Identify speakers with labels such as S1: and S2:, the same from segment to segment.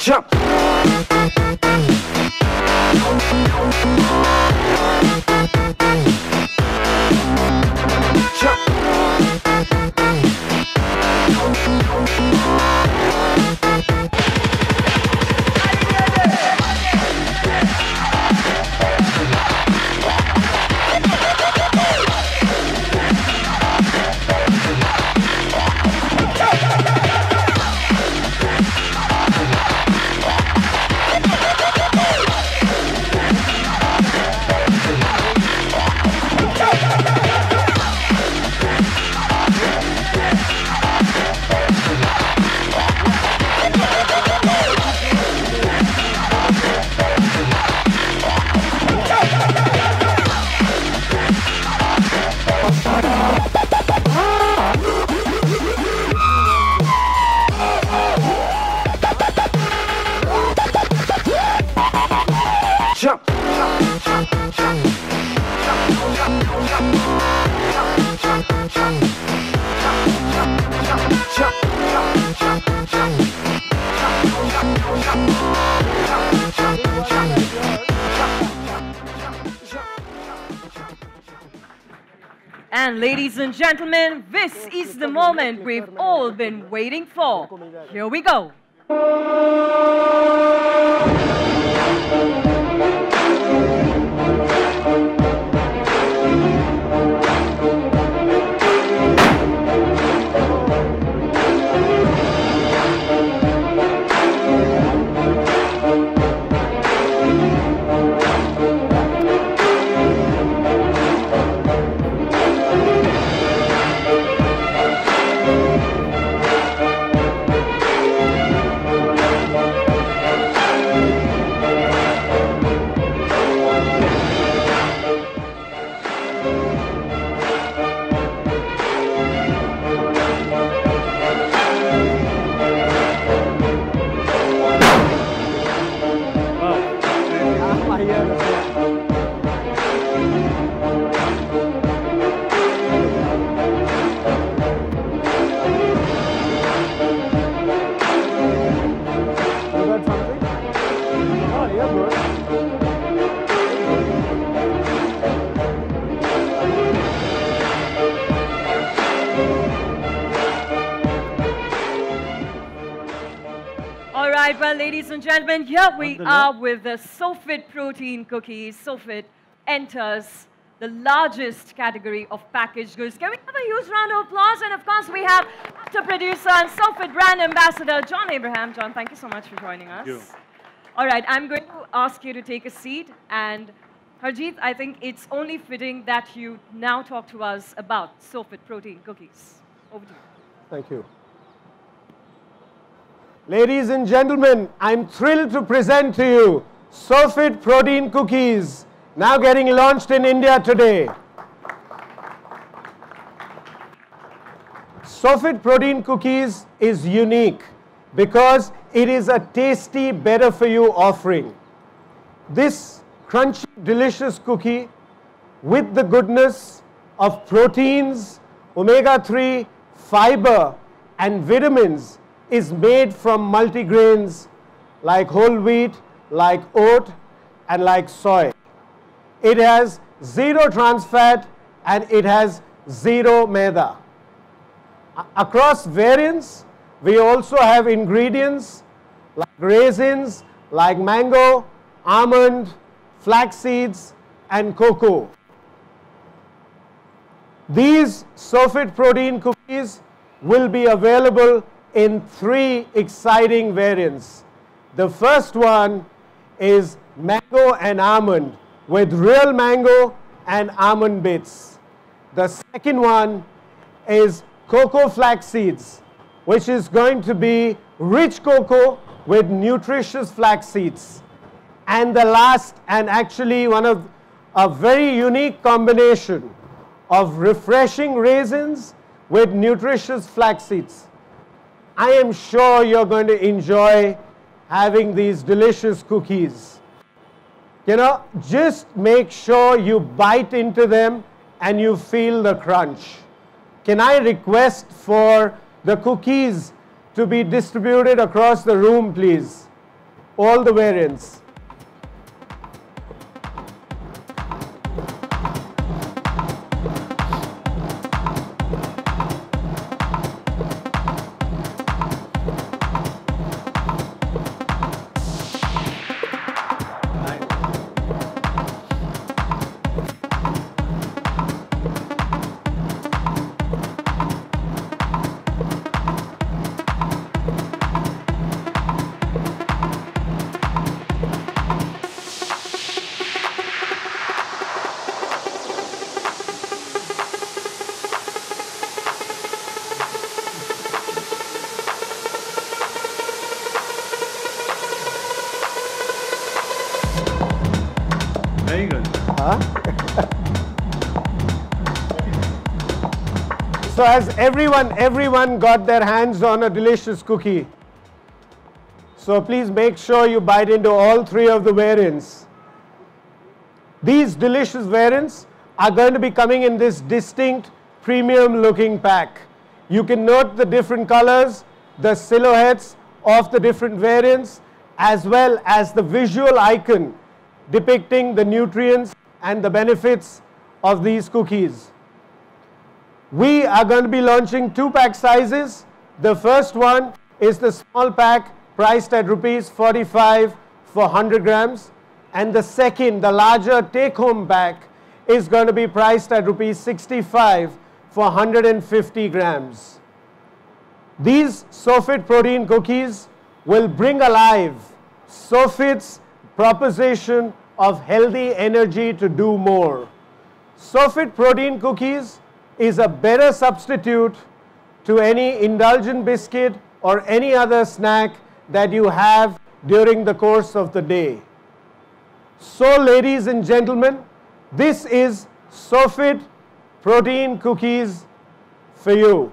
S1: Jump.
S2: And ladies and gentlemen, this is the moment we've all been waiting for. Here we go. Well, ladies and gentlemen, here we are with the Sofit Protein cookies. Sofit enters the largest category of packaged goods. Can we have a huge round of applause? And of course, we have actor, producer, and Sofit brand ambassador, John Abraham. John, thank you so much for joining us.
S3: Thank you.
S2: All right, I'm going to ask you to take a seat. And Harjeet, I think it's only fitting that you now talk to us about Sofit Protein cookies. Over to you.
S4: Thank you. Ladies and gentlemen, I'm thrilled to present to you Sofit Protein cookies, now getting launched in India today. Sofit Protein cookies is unique because it is a tasty, better for you offering. This crunchy, delicious cookie with the goodness of proteins, omega-3, fiber, and vitamins is made from multigrains like whole wheat, like oat, and like soy. It has 0 trans fat and it has 0 maida. Across variants, we also have ingredients like raisins, like mango, almond, flax seeds, and cocoa. These Sofit Protein cookies will be available in 3 exciting variants. The first one is mango and almond with real mango and almond bits. The second one is cocoa flax seeds, which is going to be rich cocoa with nutritious flax seeds. And the last, and actually one of a very unique combination of refreshing raisins with nutritious flax seeds. I am sure you're going to enjoy having these delicious cookies. You know, just make sure you bite into them and you feel the crunch. Can I request for the cookies to be distributed across the room, please? all the variants.
S1: Very good.
S4: So as everyone got their hands on a delicious cookie. So please make sure you bite into all three of the variants. These delicious variants are going to be coming in this distinct premium looking pack. You can note the different colors, the silhouettes of the different variants, as well as the visual icon depicting the nutrients and the benefits of these cookies. We are going to be launching 2-pack sizes. The first one is the small pack priced at rupees 45 for 100 grams. And the second, the larger take-home pack, is going to be priced at rupees 65 for 150 grams. These Sofit protein cookies will bring alive Sofit's proposition of healthy energy to do more. Sofit protein cookies is a better substitute to any indulgent biscuit or any other snack that you have during the course of the day. So ladies and gentlemen, this is Sofit protein cookies for you.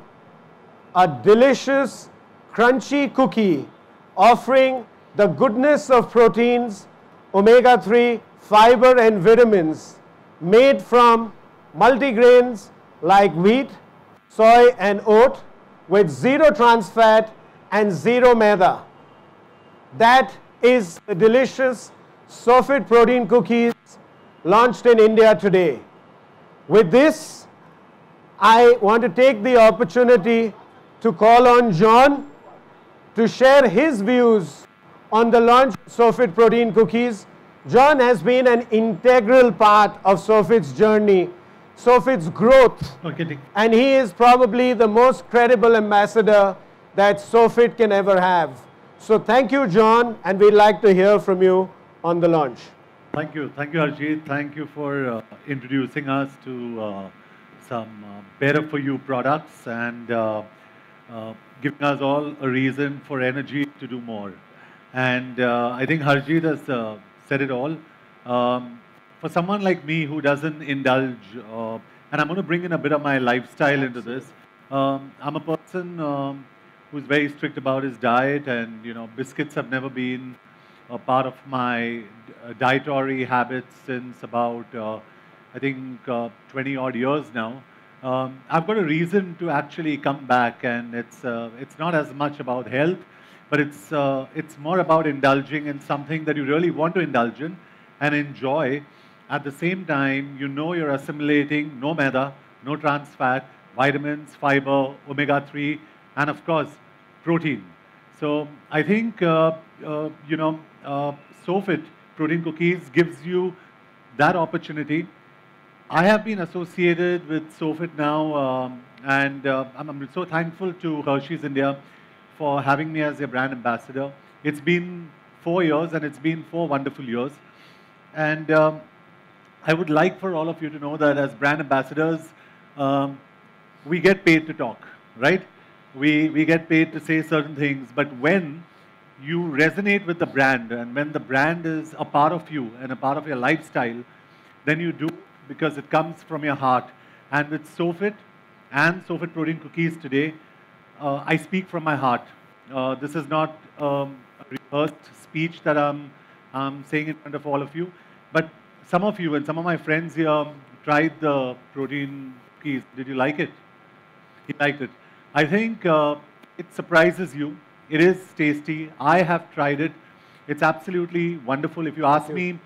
S4: A delicious, crunchy cookie offering the goodness of proteins, omega-3, fiber and vitamins, made from multigrains like wheat, soy and oat, with 0 trans fat and 0 maida. That is the delicious Sofit protein cookies launched in India today. With this, I want to take the opportunity to call on John to share his views on the launch of Sofit protein cookies. John has been an integral part of Sofit's journey, Sofit's growth, and he is probably the most credible ambassador that Sofit can ever have. So thank you, John, and we'd like to hear from you on the launch.
S1: Thank you, Hershey. Thank you for introducing us to some better for you products and giving us all a reason for energy to do more. And I think Hershey has said it all. For someone like me who doesn't indulge, and I'm going to bring in a bit of my lifestyle into this. I'm a person who's very strict about his diet, and biscuits have never been a part of my dietary habits since about I think 20 odd years now. I've got a reason to actually come back, and it's not as much about health, but it's more about indulging in something that you really want to indulge in and enjoy. At the same time, you're assimilating no maida, no trans fat, vitamins, fiber, omega-3, and of course, protein. So I think, Sofit protein cookies gives you that opportunity. I have been associated with Sofit now, and I'm so thankful to Hershey's India for having me as their brand ambassador. It's been 4 years, and it's been 4 wonderful years. And I would like for all of you to know that as brand ambassadors, we get paid to talk, right? We get paid to say certain things, but when you resonate with the brand, and when the brand is a part of you and a part of your lifestyle, then you do, because it comes from your heart. And with Sofit and Sofit protein cookies today, I speak from my heart. This is not a rehearsed speech that I'm saying in front of all of you, but some of you and some of my friends here tried the protein cookies. Did you like it? He liked it. I think it surprises you. It is tasty. I have tried it. It's absolutely wonderful. If you ask me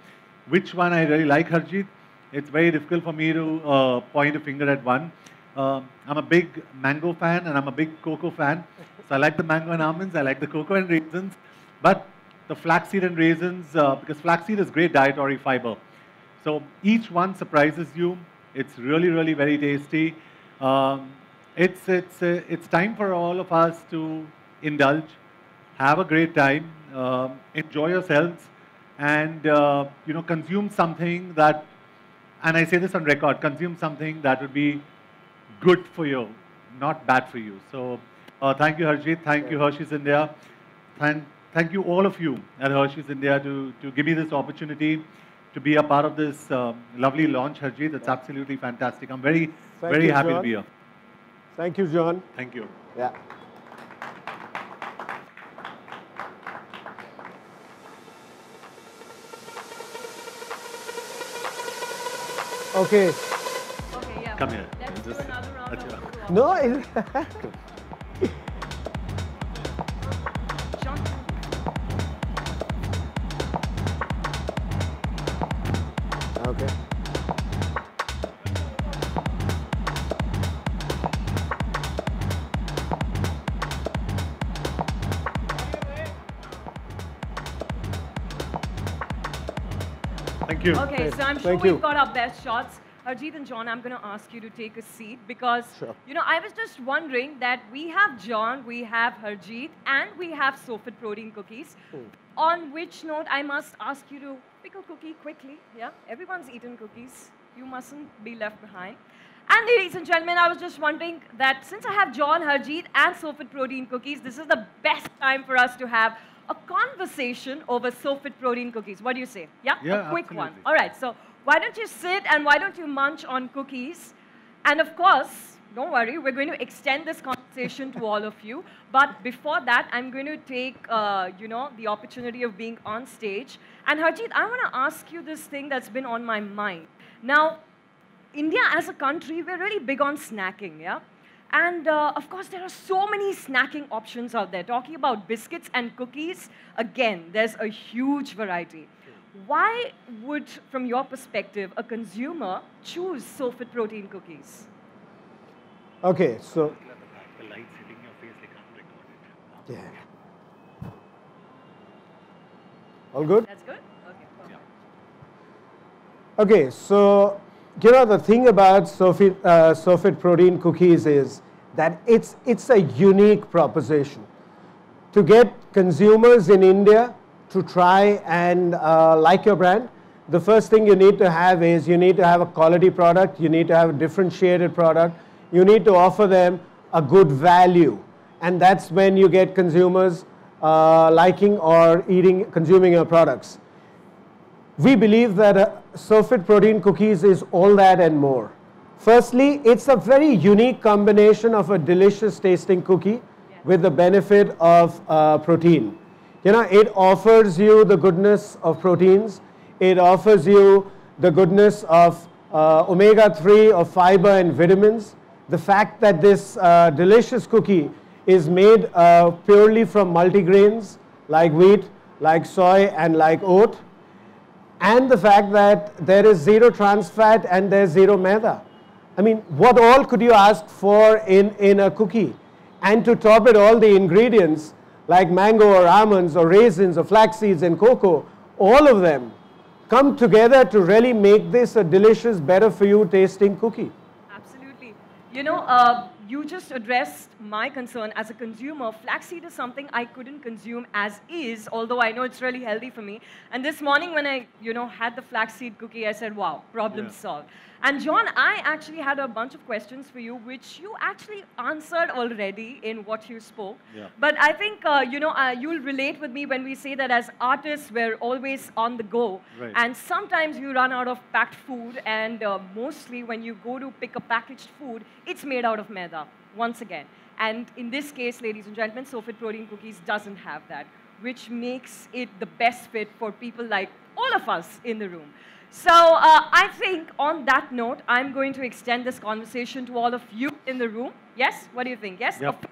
S1: which one I really like, Harjeet, it's very difficult for me to point a finger at one. I'm a big mango fan and I'm a big cocoa fan. So I like the mango and almonds, I like the cocoa and raisins. But the flaxseed and raisins, because flaxseed is great dietary fiber. So each one surprises you. It's really, really very tasty. It's time for all of us to indulge, have a great time, enjoy yourselves, and consume something that, and I say this on record, consume something that would be good for you, not bad for you. So thank you, Harjeet. Thank you, Hershey's India. Thank you, all of you at Hershey's India, to give me this opportunity to be a part of this lovely launch, Harjeet. It's absolutely fantastic. I'm very happy to be here.
S4: Thank you, John.
S1: Thank you.
S4: Yeah. Okay.
S2: Okay, yeah.
S1: Come here.
S2: Let's do another round of applause.
S4: No.
S2: John.
S4: Okay.
S1: Thank you.
S2: Okay, so I'm sure we've got our best shots. Harjeet and John, I'm going to ask you to take a seat because, I was just wondering that we have John, we have Harjeet, and we have Sofit Protein cookies. On which note, I must ask you to pick a cookie quickly. Yeah, everyone's eaten cookies. You mustn't be left behind. And ladies and gentlemen, I was just wondering that since I have John, Harjeet, and Sofit Protein cookies, this is the best time for us to have a conversation over Sofit Protein cookies. What do you say? Yeah, a quick one. All right, so why don't you sit and why don't you munch on cookies? And of course, don't worry, we're going to extend this conversation to all of you. But before that, I'm going to take, the opportunity of being on stage. And Harjeet, I want to ask you this thing that's been on my mind. Now, India as a country, we're really big on snacking, yeah? And of course, there are so many snacking options out there. Talking about biscuits and cookies, again, there's a huge variety. Why would, from your perspective, a consumer choose Sofit Protein cookies?
S4: Okay, so...
S1: The light's hitting your face, they can't record it.
S4: Yeah. All good?
S2: That's good? Okay. Perfect.
S1: Yeah.
S4: Okay, so... the thing about Sofit Protein cookies is that it's a unique proposition. To get consumers in India to try and like your brand, the first thing you need to have is you need to have a quality product, you need to have a differentiated product, you need to offer them a good value. And that's when you get consumers liking or consuming your products. We believe that Sofit Protein cookies is all that and more. Firstly, it's a very unique combination of a delicious tasting cookie with the benefit of protein. It offers you the goodness of proteins. It offers you the goodness of omega-3 of fiber and vitamins. The fact that this delicious cookie is made purely from multigrains like wheat, like soy, and like oat. And the fact that there is zero trans fat and there's zero maida. I mean, what all could you ask for in a cookie? And to top it all, the ingredients like mango or almonds or raisins or flax seeds and cocoa, all of them come together to really make this a delicious, better for you tasting cookie.
S2: Absolutely. You just addressed my concern as a consumer. Flaxseed is something I couldn't consume as is, although I know it's really healthy for me. And this morning when I, had the flaxseed cookie, I said, wow, problem solved. And John, I actually had a bunch of questions for you, which you actually answered already in what you spoke. Yeah. But I think, you'll relate with me when we say that as artists, we're always on the go. Right. And sometimes you run out of packed food, and mostly when you go to pick a packaged food, it's made out of maida, once again. And in this case, ladies and gentlemen, Sofit Protein Cookies doesn't have that, which makes it the best fit for people like all of us in the room. So I think on that note, I'm going to extend this conversation to all of you in the room. Yes? What do you think? Yes?
S1: Yep.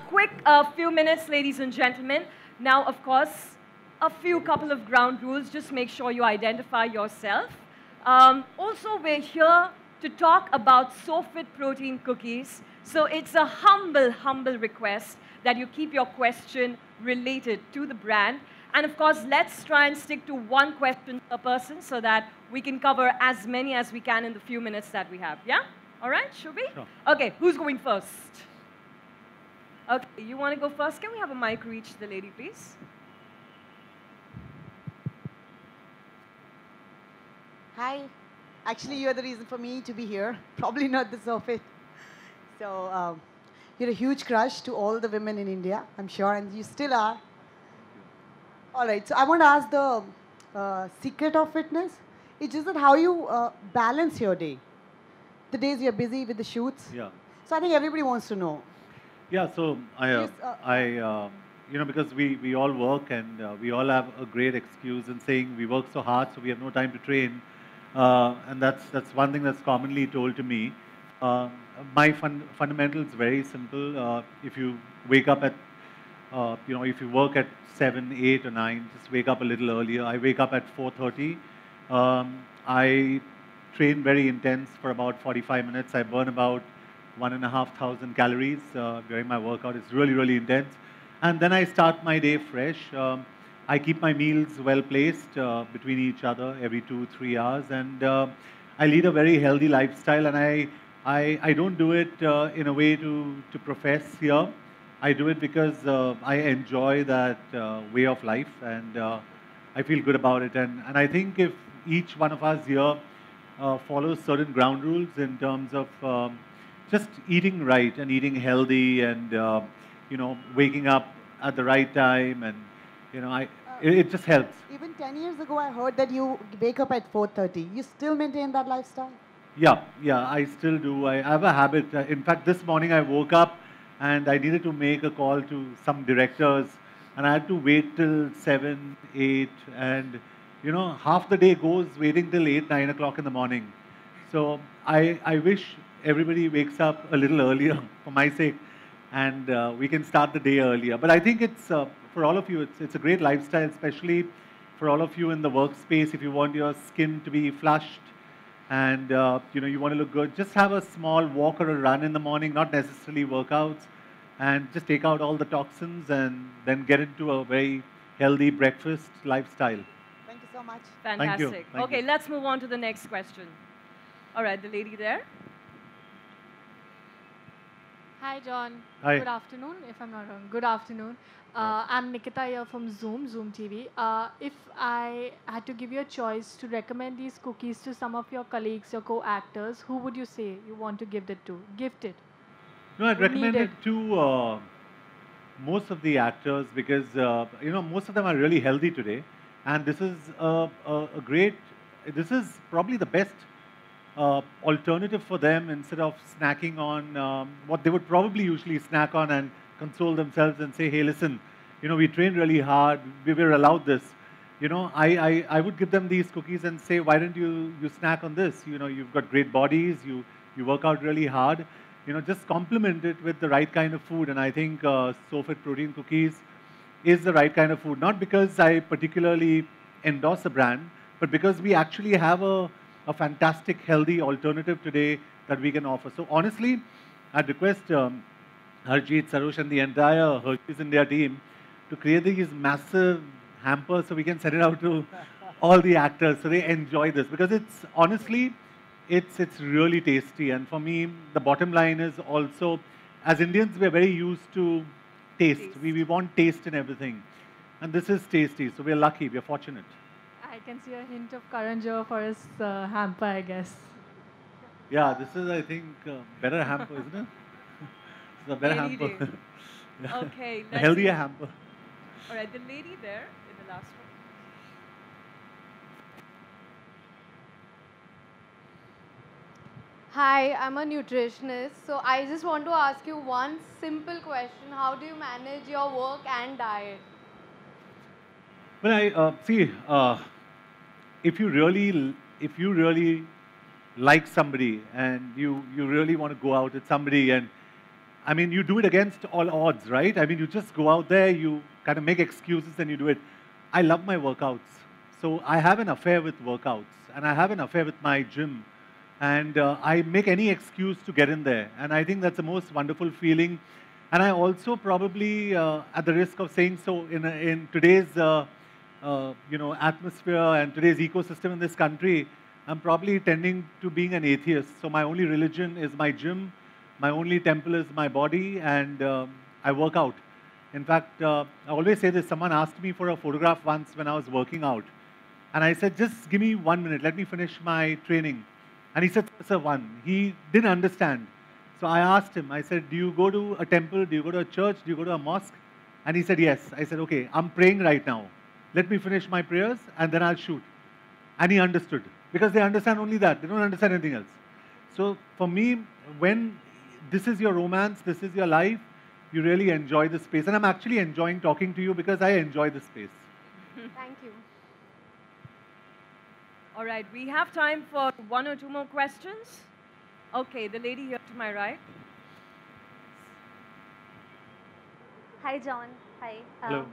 S2: Quick few minutes, ladies and gentlemen. Now, of course, a couple of ground rules. Just make sure you identify yourself. Also, we're here to talk about Sofit Protein cookies. So it's a humble request that you keep your question related to the brand. And of course, let's try and stick to one question per person so that we can cover as many as we can in the few minutes that we have. Yeah? All right, should we?
S1: Sure.
S2: Okay, who's going first? Okay, you want to go first? Can we have a mic reach the lady, please?
S3: Hi. Actually, you're the reason for me to be here. Probably not the Sofit. So, you're a huge crush to all the women in India, I'm sure, and you still are. All right, so I want to ask the secret of fitness. It's just that how you balance your day. The days you're busy with the shoots.
S1: Yeah.
S3: So I think everybody wants to know.
S1: Yeah, so because we all work and we all have a great excuse in saying we work so hard, so we have no time to train. And that's one thing that's commonly told to me. My fundamental is very simple. If you wake up at, if you work at 7, 8 or 9, just wake up a little earlier. I wake up at 4:30. I train very intense for about 45 minutes. I burn about 1,500 calories during my workout. It's really intense. And then I start my day fresh. I keep my meals well placed between each other every 2-3 hours. And I lead a very healthy lifestyle. And I don't do it in a way to profess here. I do it because I enjoy that way of life. And I feel good about it. And I think if each one of us here follows certain ground rules in terms of just eating right and eating healthy and, waking up at the right time and, it just helps.
S3: Even 10 years ago, I heard that you wake up at 4:30. You still maintain that lifestyle?
S1: Yeah, I still do. I have a habit. In fact, this morning I woke up and I needed to make a call to some directors and I had to wait till 7, 8 and, half the day goes waiting till 8, 9 o'clock in the morning. So I wish everybody wakes up a little earlier for my sake and we can start the day earlier. But I think it's, for all of you, it's a great lifestyle, especially for all of you in the workspace. If you want your skin to be flushed and, you want to look good, just have a small walk or a run in the morning, not necessarily workouts, and just take out all the toxins and then get into a very healthy breakfast lifestyle.
S3: Thank you so much.
S2: Fantastic.
S1: Thank you.
S2: Okay, let's move on to the next question. All right, the lady there.
S5: Hi, John.
S1: Hi.
S5: Good afternoon, if I'm not wrong. Good afternoon. I'm Nikita here from Zoom TV. If I had to give you a choice to recommend these cookies to some of your colleagues, your co-actors, who would you say you want to gift it to? Gift it.
S1: No, I'd recommend it to most of the actors because, most of them are really healthy today. And this is this is probably the best alternative for them instead of snacking on what they would probably usually snack on and console themselves and say, hey, listen, we trained really hard, we were allowed this. I would give them these cookies and say, why don't you snack on this? You've got great bodies, you work out really hard. Just complement it with the right kind of food. And I think Sofit Protein cookies is the right kind of food. Not because I particularly endorse a brand, but because we actually have a fantastic, healthy alternative today that we can offer. So honestly, I'd request Harjeet, Sarosh and the entire Hershey India team to create these massive hampers so we can send it out to all the actors so they enjoy this. Because it's honestly, it's really tasty. And for me, the bottom line is also, as Indians, we're very used to taste. We want taste in everything. And this is tasty. So we're lucky, we're fortunate.
S5: I can see a hint of Karan Johar for his hamper, I guess.
S1: Yeah, this is, I think, better hamper, isn't it? It's a better
S2: Lady
S1: hamper.
S2: day.
S1: Yeah.
S2: Okay.
S1: A healthier hamper.
S2: All right, the lady there in the last one.
S6: Hi, I'm a nutritionist. So I just want to ask you one simple question. How do you manage your work and diet?
S1: Well, I see. If you really like somebody and you really want to go out with somebody, and I mean, you do it against all odds, right? I mean, you just go out there, you kind of make excuses and you do it. I love my workouts. So I have an affair with workouts, and I have an affair with my gym. And I make any excuse to get in there. And I think that's the most wonderful feeling. And I also probably, at the risk of saying so, in today's atmosphere and today's ecosystem in this country, I'm probably tending to being an atheist. So my only religion is my gym. My only temple is my body, and I work out. In fact, I always say this. Someone asked me for a photograph once when I was working out. And I said, just give me 1 minute. Let me finish my training. And he said, sir, one. He didn't understand. So I asked him, I said, do you go to a temple? Do you go to a church? Do you go to a mosque? And he said, yes. I said, okay, I'm praying right now. Let me finish my prayers and then I'll shoot. And he understood. Because they understand only that. They don't understand anything else. So for me, when this is your romance, this is your life, you really enjoy the space. And I'm actually enjoying talking to you because I enjoy the space.
S6: Thank you.
S2: All right, we have time for 1 or 2 more questions. Okay, the lady here to my right.
S7: Hi, John. Hi.
S1: Hello.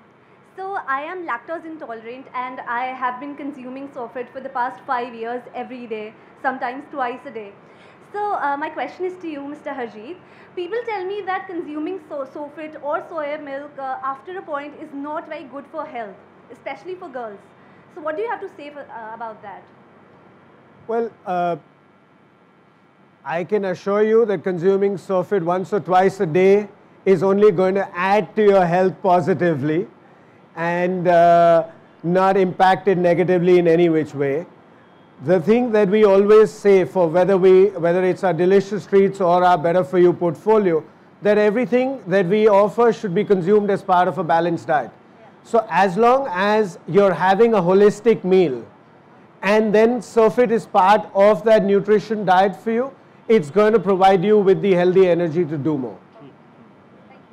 S7: So I am lactose intolerant and I have been consuming Sofit for the past 5 years every day, sometimes twice a day. So my question is to you, Mr. Harjeet. People tell me that consuming Sofit or soya milk after a point is not very good for health, especially for girls. So what do you have to say about that?
S4: Well, I can assure you that consuming Sofit once or twice a day is only going to add to your health positively and not impact it negatively in any which way. The thing that we always say for whether it's our delicious treats or our better for you portfolio, that everything that we offer should be consumed as part of a balanced diet. So as long as you're having a holistic meal and then Sofit is part of that nutrition diet for you, it's going to provide you with the healthy energy to do more.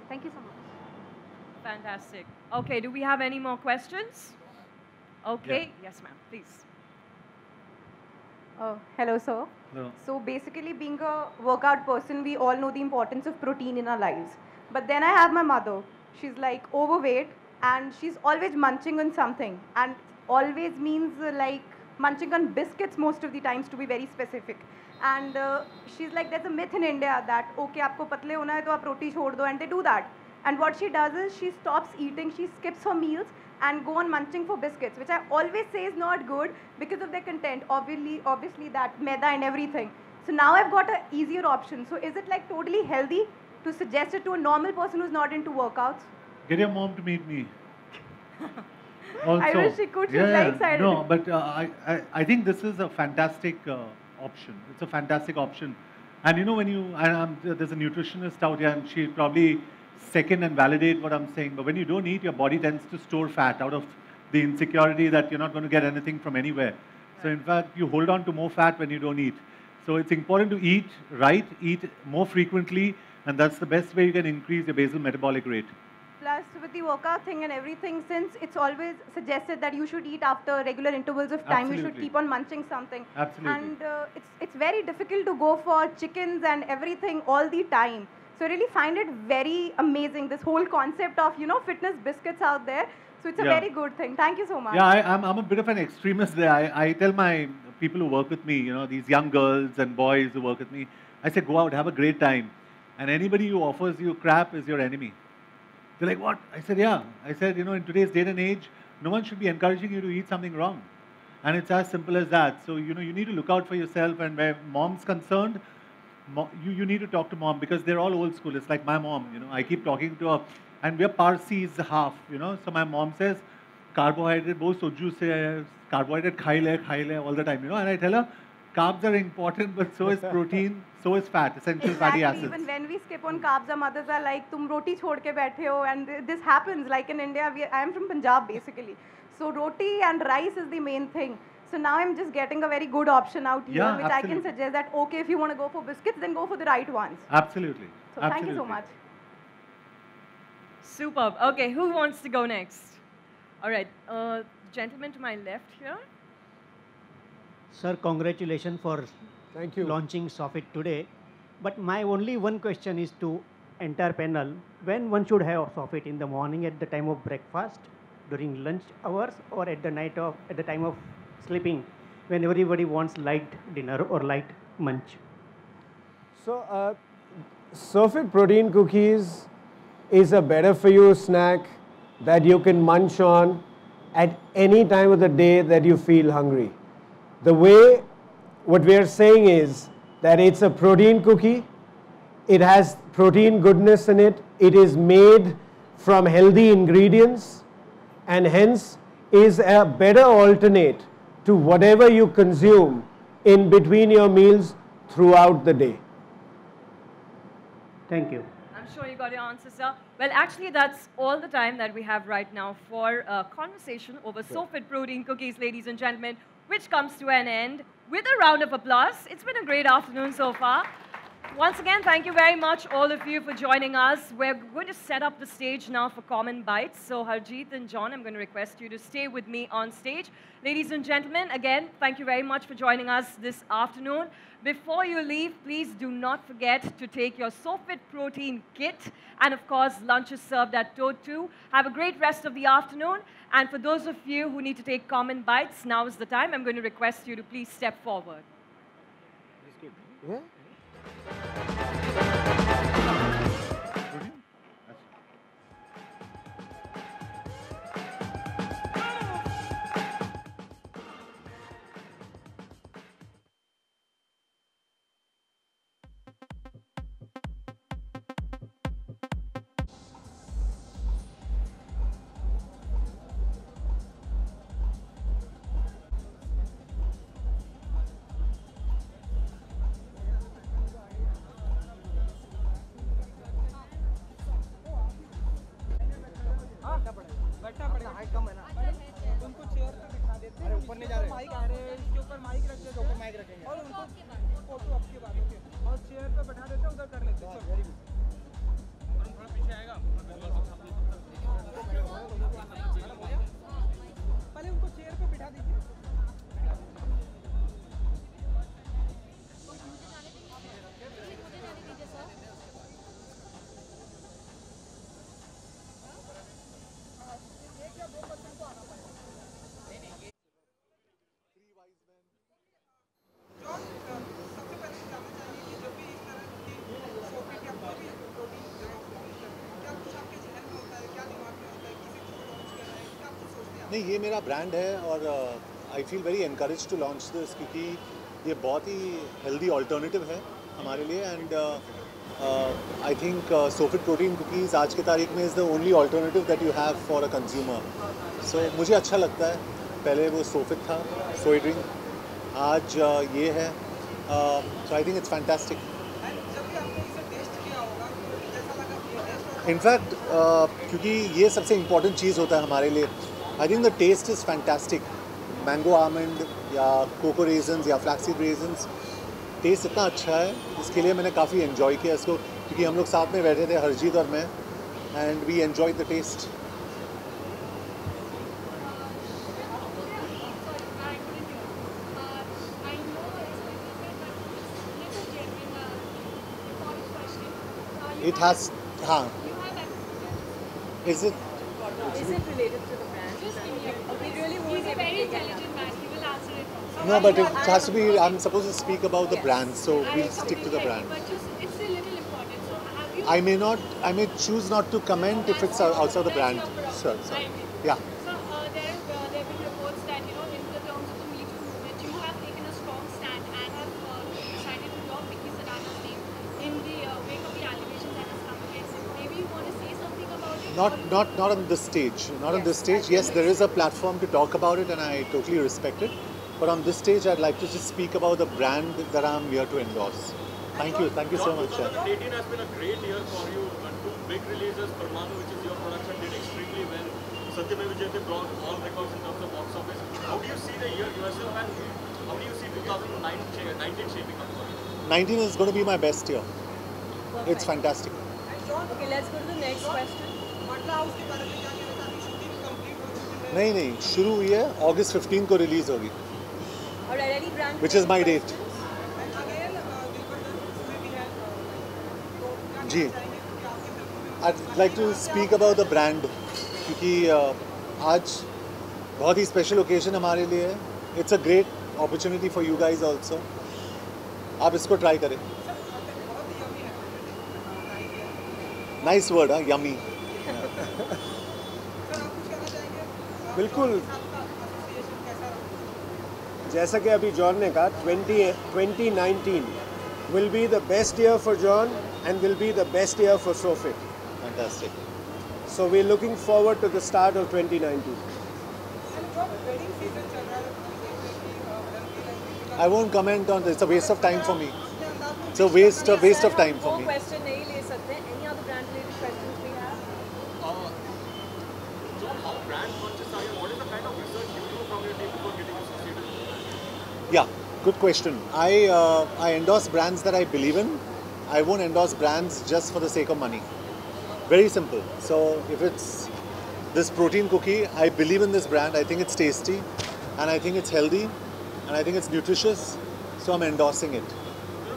S7: Thank you so much.
S2: Fantastic. Okay, do we have any more questions? Okay, yes ma'am, please.
S8: Hello, sir.
S1: Hello.
S8: So basically, being a workout person, we all know the importance of protein in our lives. But then I have my mother. She's like overweight and she's always munching on something. And always means like munching on biscuits most of the times, to be very specific. And she's like, there's a myth in India that, okay, aapko patle hona hai to aap roti chhod do, and they do that. And what she does is she stops eating, she skips her meals and go on munching for biscuits, which I always say is not good because of their content, obviously that maida and everything. So now I've got an easier option. So is it like totally healthy to suggest it to a normal person who's not into workouts?
S1: Get your mom to meet me. Also,
S8: I wish she could. She's very excited.
S1: No, but I think this is a fantastic option. It's a fantastic option. And you know, there's a nutritionist out here and she'll probably second and validate what I'm saying. But when you don't eat, your body tends to store fat out of the insecurity that you're not going to get anything from anywhere. So in fact, you hold on to more fat when you don't eat. So it's important to eat right, eat more frequently, and that's the best way you can increase your basal metabolic rate.
S8: Plus, with the workout thing and everything, since it's always suggested that you should eat after regular intervals of time, you should keep on munching something.
S1: Absolutely.
S8: And it's very difficult to go for chickens and everything all the time. So I really find it very amazing, this whole concept of, fitness biscuits out there. So it's a very good thing. Thank you so much.
S1: Yeah, I'm a bit of an extremist there. I tell my people who work with me, these young girls and boys who work with me, I say, go out, have a great time. And anybody who offers you crap is your enemy. They're like, what? I said, yeah. I said, in today's day and age, no one should be encouraging you to eat something wrong. And it's as simple as that. So, you need to look out for yourself. And where mom's concerned, you need to talk to mom because they're all old school. It's like my mom, I keep talking to her. And we're Parsis half, So my mom says, carbohydrate, both soju se, carbohydrate khai le all the time, And I tell her, carbs are important, but so is protein, so is fat, essential fatty acids.
S8: Even when we skip on carbs, our mothers are like, tum roti chhod ke baithe ho, and this happens. Like in India, I am from Punjab basically. So roti and rice is the main thing. So now I'm just getting a very good option out here, which I can suggest that, okay, if you want to go for biscuits, then go for the right ones.
S1: Absolutely.
S8: So thank you so much.
S2: Superb. Okay, who wants to go next? All right, gentleman to my left here.
S9: Sir, congratulations for launching Sofit today. But my only one question is to entire panel, when one should have Sofit, in the morning at the time of breakfast during lunch hours or at the time of sleeping, when everybody wants light dinner or light munch?
S4: So, Sofit Protein Cookies is a better for you snack that you can munch on at any time of the day that you feel hungry. The way what we are saying is that it's a protein cookie, it has protein goodness in it, it is made from healthy ingredients, and hence is a better alternate to whatever you consume in between your meals throughout the day.
S9: Thank you.
S2: I'm sure you got your answer, sir. Well, actually, that's all the time that we have right now for a conversation over Sofit Protein Cookies, ladies and gentlemen, which comes to an end with a round of applause. It's been a great afternoon so far. Once again, thank you very much, all of you, for joining us. We're going to set up the stage now for Common Bites. So, Harjeet and John, I'm going to request you to stay with me on stage. Ladies and gentlemen, again, thank you very much for joining us this afternoon. Before you leave, please do not forget to take your Sofit Protein kit. And, of course, lunch is served at Toad 2. Have a great rest of the afternoon. And for those of you who need to take Common Bites, now is the time. I'm going to request you to please step forward.
S4: Yeah?
S10: नहीं, ये मेरा brand है और I feel very encourage to launch this क्योंकि ये बहुत ही healthy alternative है हमारे लिए and I think Sofit protein cookies आज के तारीख में is the only alternative that you have for a consumer. So मुझे अच्छा लगता है. पहले वो सोफिट था, सोई ड्रिंक, आज ये है. So I think it's fantastic. In fact क्योंकि ये सबसे इम्पॉर्टेंट चीज़ होता है हमारे लिए. I think the taste is fantastic. Mango almond या कोको रेजन्स या फ्लैक्सीड रेजन्स, टेस्ट इतना अच्छा है. इसके लिए मैंने काफ़ी एंजॉय किया इसको क्योंकि हम लोग साथ में बैठे थे, हरजीत और मैं, and we enjoy the taste. It has, हाँ. Is it
S2: related to the brand? We really won't.
S5: He's a very intelligent man. He will answer it.
S10: No, but it has to be. I'm supposed to speak about the brand, so we'll stick to the brand.
S5: But just, it's a little important. So have you?
S10: I may not. I may choose not to comment if it's outside the brand. Sure. Yeah.
S5: So there have been reports that in the terms of the Me Too movement, you have taken a strong stand and have decided to drop Vicky Sedana's name in the wake of the allegations that has come against him. Maybe you want to say something about it?
S10: Not on this stage. Not on this stage. Yes, there is a platform to talk about it, and I totally respect it. But on this stage, I'd like to just speak about the brand that I'm here to endorse. Thank you so much.
S11: 2018 has been a great year for you. Two big releases, Parmanu, which is your production, did extremely well. Satyameva Jayate broke all records in terms of box office. How do you see the year yourself, and how do you see 2019 shaping up for you?
S10: 19 is going to be my best year. Perfect. It's fantastic.
S2: Okay, let's go to the next question.
S10: नहीं, शुरू हुई है. August 15 को release होगी.
S2: Alright, any brand?
S10: Which is my date. Ji. I'd like to speak about the brand क्योंकि आज बहुत ही special occasion हमारे लिए है. It's a great opportunity for you guys also. आप इसको ट्राई करें. Nice word, huh? Yummy.
S4: बिल्कुल. जैसा कि अभी जॉन ने कहा, 2019 will be the best year for John and will be the best year for Sofit.
S10: Fantastic.
S4: So we're looking forward to the start of 2019.
S10: I won't comment on this. It's a waste of time for me. It's a waste of time for me.
S2: Question नहीं ले सकते. Any other brand related questions we have?
S11: John, how brand conscious are you? What is the kind of research you do from your team before getting associated?
S10: Yeah, good question. I endorse brands that I believe in. I won't endorse brands just for the sake of money. Very simple. So if it's this protein cookie, I believe in this brand. I think it's tasty, and I think it's healthy, and I think it's nutritious. So I'm endorsing it.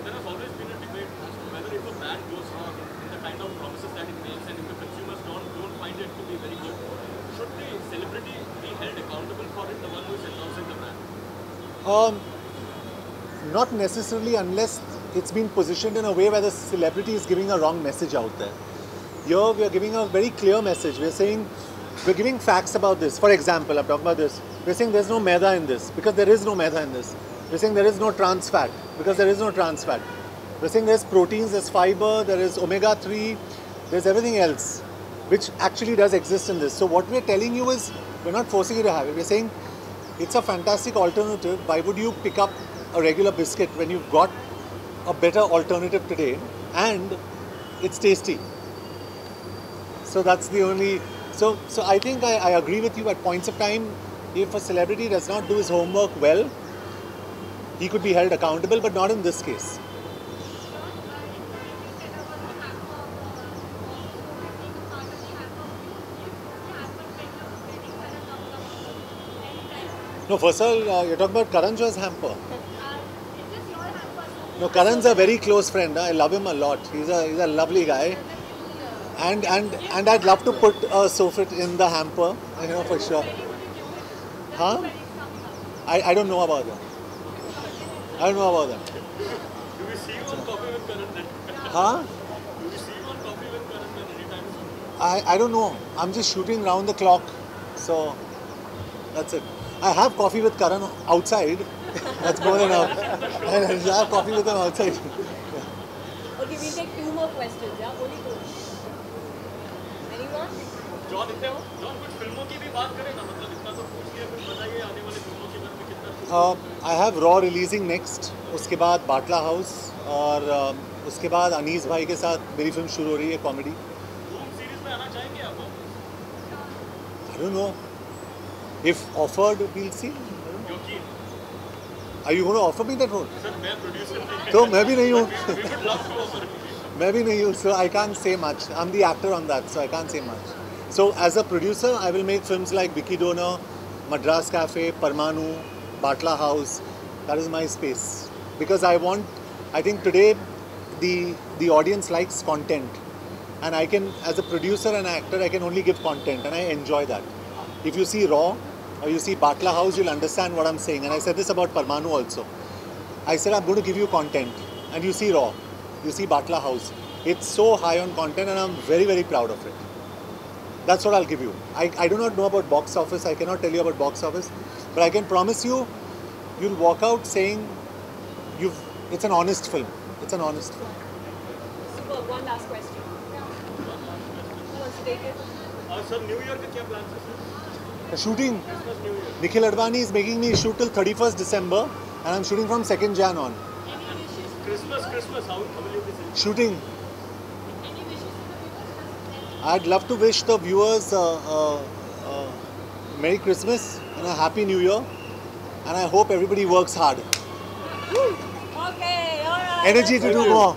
S11: There has always been a debate as to whether if a brand goes wrong in the kind of promises that it makes, and if the consumers don't find it to be very good, should the celebrity be held accountable for it, the one who is endorsing the brand?
S10: Not necessarily, unless it's been positioned in a way where the celebrity is giving a wrong message out there. Here we are giving a very clear message. We're saying, we're giving facts about this. For example, I'm talking about this. We're saying there's no maida in this because there is no maida in this. We're saying there is no trans fat because there is no trans fat. We're saying there's proteins, there's fiber, there is omega-3, there's everything else which actually does exist in this. So what we're telling you is, we're not forcing you to have it. We're saying it's a fantastic alternative. Why would you pick up a regular biscuit when you've got a better alternative today and it's tasty? So that's the only... So I think I agree with you at points of time. If a celebrity does not do his homework well, he could be held accountable, but not in this case. No, first of all, you're talking about Karan Jo's hamper. No, Karan's a very close friend. I love him a lot. He's a lovely guy. And I'd love to put a Sofit in the hamper, you know, for sure. Huh? I don't know about that. I don't know about that.
S11: Do we see you on Coffee with Karan then?
S10: Huh?
S11: Do we see you on Coffee with Karan then anytime soon?
S10: I don't know. I'm just shooting round the clock. So, that's it. I have coffee with Karan outside. That's more than enough. I have coffee with him outside.
S2: Okay, we'll take 2 more questions, yeah? Only 2. Anyone?
S11: John, कुछ फिल्मों की भी बात करें ना, मतलब इतना तो पूछ लिया, कुछ बताइए आने वाले फिल्मों के बारे में कितना?
S10: I have Raw releasing next. उसके बाद बाटला हाउस और उसके बाद अनीस भाई के साथ मेरी फिल्म शुरू हो रही है कॉमेडी.
S11: धूम सीरीज में आना चाहेंगे आप?
S10: I don't know. If offered, we'll see. Are you going to offer me that role?
S11: Sir मैं प्रोड्यूसर नहीं.
S10: तो मैं भी नहीं हूँ.
S11: We would love to offer.
S10: मैं भी नहीं हूँ, so I can't say much. I'm the actor on that, so I can't say much. So as a producer, I will make films like Vicky Donor, Madras Cafe, Parmanu, Batla House. That is my space. Because I think today the audience likes content. And I can, as a producer and actor, I can only give content and I enjoy that. If you see Raw or you see Batla House, you'll understand what I'm saying. And I said this about Parmanu also. I said I'm going to give you content and you see Raw. You see Batla House. It's so high on content and I'm very, very proud of it. That's what I'll give you. I do not know about box office. I cannot tell you about box office. But I can promise you, you'll walk out saying it's an honest film. It's an honest film.
S2: Super. One last question. Who wants to take it?
S11: Sir, New Year के क्या plans हैं sir?
S10: Shooting.
S11: Christmas, New Year.
S10: Nikhil Advani is making me shoot till 31st December and I'm shooting from 2nd Jan on.
S11: Christmas, how will you be celebrating?
S10: Shooting. I'd love to wish the viewers Merry Christmas and a Happy New Year. And I hope everybody works hard.
S2: Okay, all right.
S10: Energy to do more.